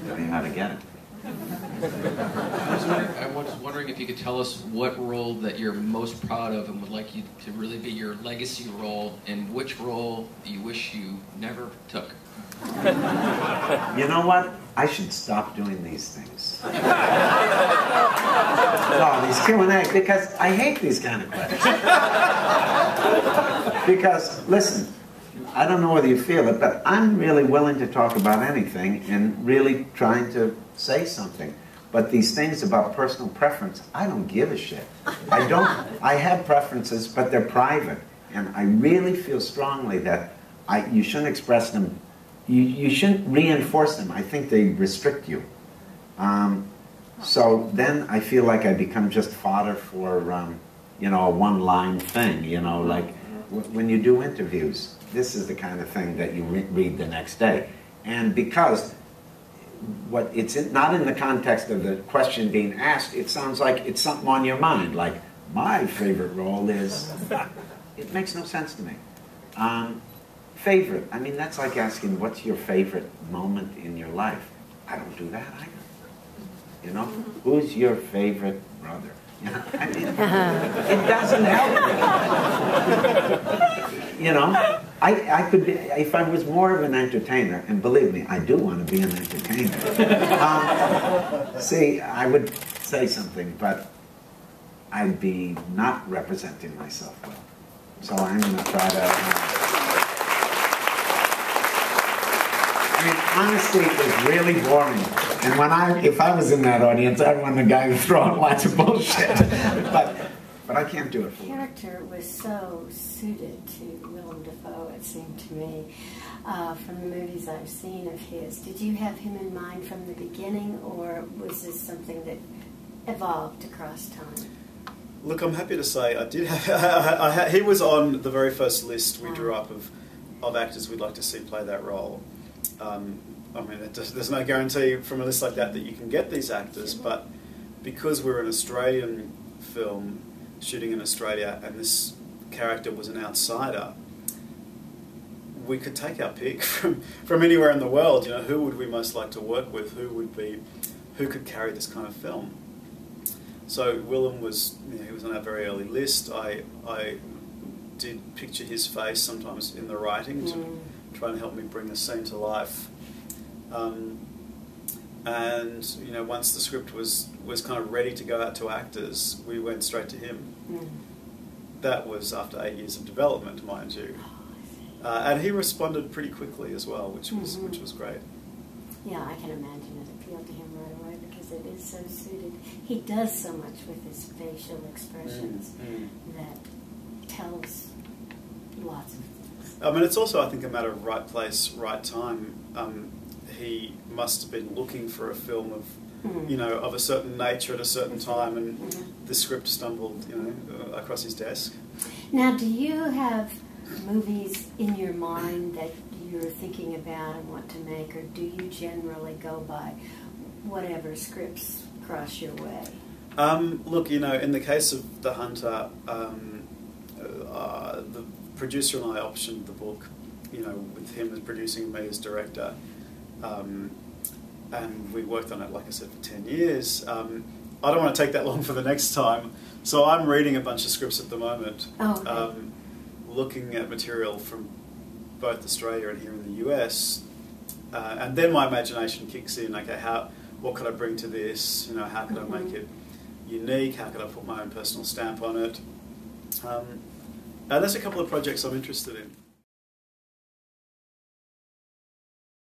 tell you how to get it. I was wondering if you could tell us what role that you're most proud of and would like you to really be your legacy role, and which role you wish you never took. You know what? I should stop doing these things. No, these Q&A, because I hate these kind of questions. Because, listen, I don't know whether you feel it, but I'm really willing to talk about anything and really trying to say something. But these things about personal preference, I don't give a shit. I have preferences, but they're private. And I really feel strongly that you shouldn't express them. You shouldn't reinforce them. I think they restrict you. So then I feel like I become just fodder for, you know, a one-line thing. You know, like when you do interviews, this is the kind of thing that you read the next day. And because it's not in the context of the question being asked, it sounds like it's something on your mind. Like, my favorite role is... It makes no sense to me. Favorite. I mean, that's like asking, what's your favorite moment in your life? I don't do that either. You know? Who's your favorite brother? You know? I mean, it doesn't help. You know? I could be, if I was more of an entertainer, and believe me, I do want to be an entertainer. See, I would say something, but I'd be not representing myself well. So I'm going to try to... I mean, honesty is really boring. And if I was in that audience, I'd want the guy who threw out lots of bullshit. But I can't do it for him. The character was so suited to Willem Dafoe, it seemed to me, from the movies I've seen of his. Did you have him in mind from the beginning, or was this something that evolved across time? Look, I'm happy to say I did have... he was on the very first list we drew up of actors we'd like to see play that role. I mean, there's no guarantee from a list like that you can get these actors, but because we're an Australian film shooting in Australia and this character was an outsider, we could take our pick from anywhere in the world. You know, who would we most like to work with? Who could carry this kind of film? So Willem was, he was on our very early list. I did picture his face sometimes in the writing to try and help me bring the scene to life. And you know, once the script was kind of ready to go out to actors, we went straight to him. That was after 8 years of development, mind you. And he responded pretty quickly as well, which was great. Yeah, I can imagine it appealed to him right away because it is so suited. He does so much with his facial expressions that tells lots of things. I mean, it's also, I think, a matter of right place, right time. He must have been looking for a film of, you know, of a certain nature at a certain time, and the script stumbled, you know, across his desk. Now, do you have movies in your mind that you're thinking about and want to make, or do you generally go by whatever scripts cross your way? Look, you know, in the case of The Hunter, the producer and I optioned the book, you know, with him as producing and me as director. And we worked on it, like I said, for 10 years. I don't want to take that long for the next time, so I'm reading a bunch of scripts at the moment, looking at material from both Australia and here in the US, and then my imagination kicks in. Okay, what could I bring to this? You know, how could I make it unique? How could I put my own personal stamp on it? And there's a couple of projects I'm interested in.